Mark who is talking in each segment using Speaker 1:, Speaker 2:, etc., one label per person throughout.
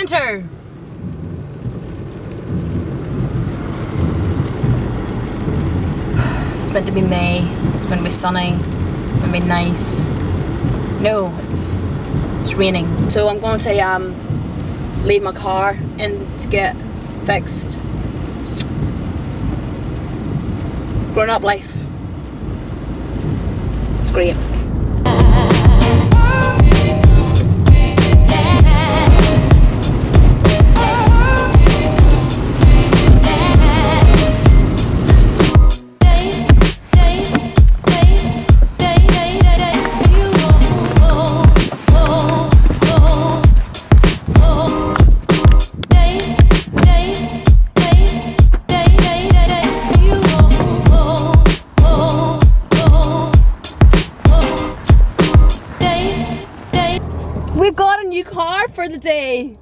Speaker 1: winter. It's meant to be May. It's meant to be sunny. It's meant to be nice. No, it's raining. So I'm going to leave my car in to get fixed. Grown up life. It's great. We've got a new car for the day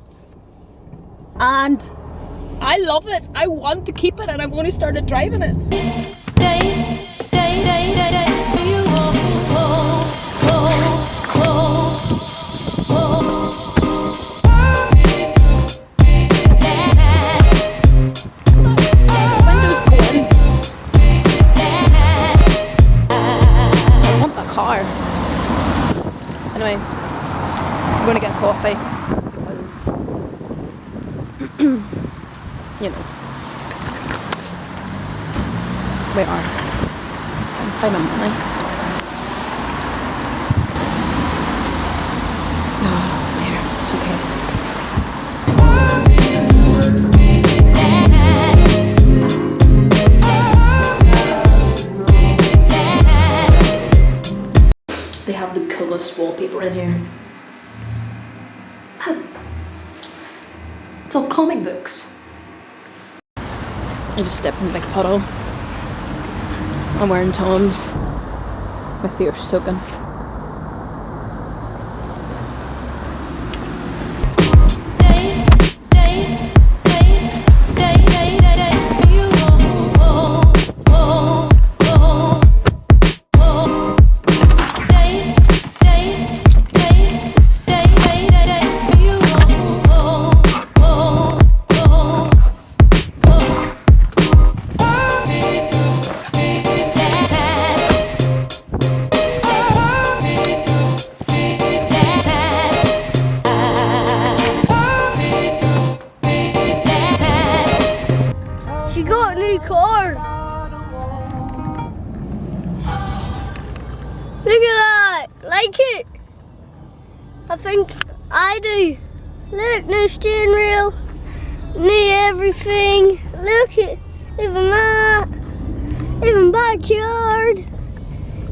Speaker 1: and I love it. I want to keep it and I've only started driving it. Windows go in. I want that car. Anyway. I'm going to get coffee because, you know, we are. I'm find my money. Oh, there, it's okay. They have the coolest wallpaper in here. It's all comic books. I just stepped in a big puddle. I'm wearing Toms. My feet are soaking.
Speaker 2: Car. Look at that. Like it? I think I do. Look, new steering wheel, new everything. Look at even that. Even backyard.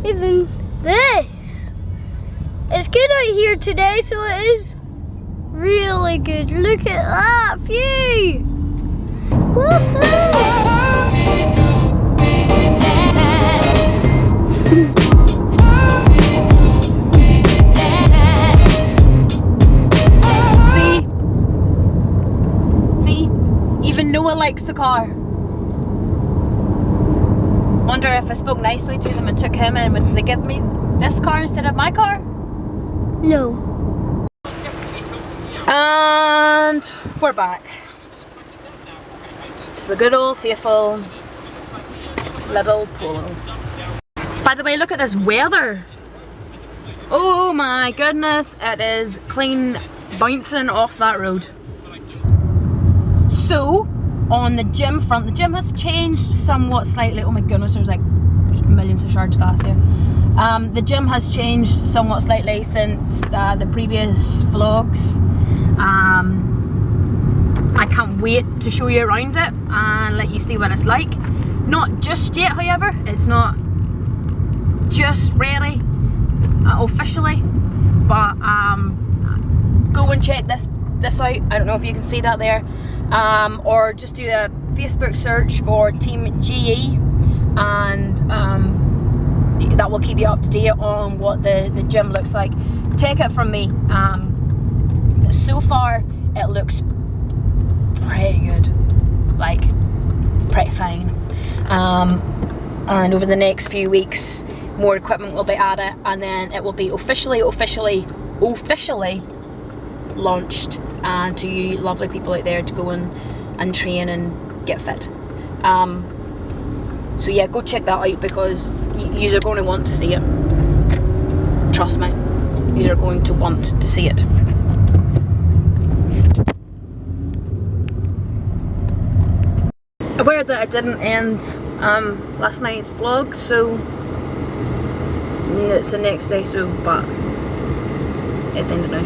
Speaker 2: Even this. It's good out here today, so it is really good. Look at that view. Woohoo!
Speaker 1: See? Even Noah likes the car. Wonder if I spoke nicely to them and took him and would they give me this car instead of my car?
Speaker 2: No.
Speaker 1: And we're back to the good old faithful little Polo. By the way, look at this weather. Oh my goodness, it is clean bouncing off that road. So, on the gym front, the gym has changed somewhat slightly. Oh my goodness, there's like millions of shards glass here. The gym has changed somewhat slightly since the previous vlogs. I can't wait to show you around it and let you see what it's like. Not just yet, however, it's not just ready officially, but go and check this out. I don't know if you can see that there, or just do a Facebook search for Team GE, and that will keep you up to date on what the gym looks like. Take it from me, so far it looks pretty good, like pretty fine, and over the next few weeks more equipment will be added, and then it will be officially launched, and to you lovely people out there to go and train and get fit. So yeah, go check that out, because you are going to want to see it. Trust me, you are going to want to see it. Aware that I didn't end last night's vlog, so it's the next day, so but it's ended now.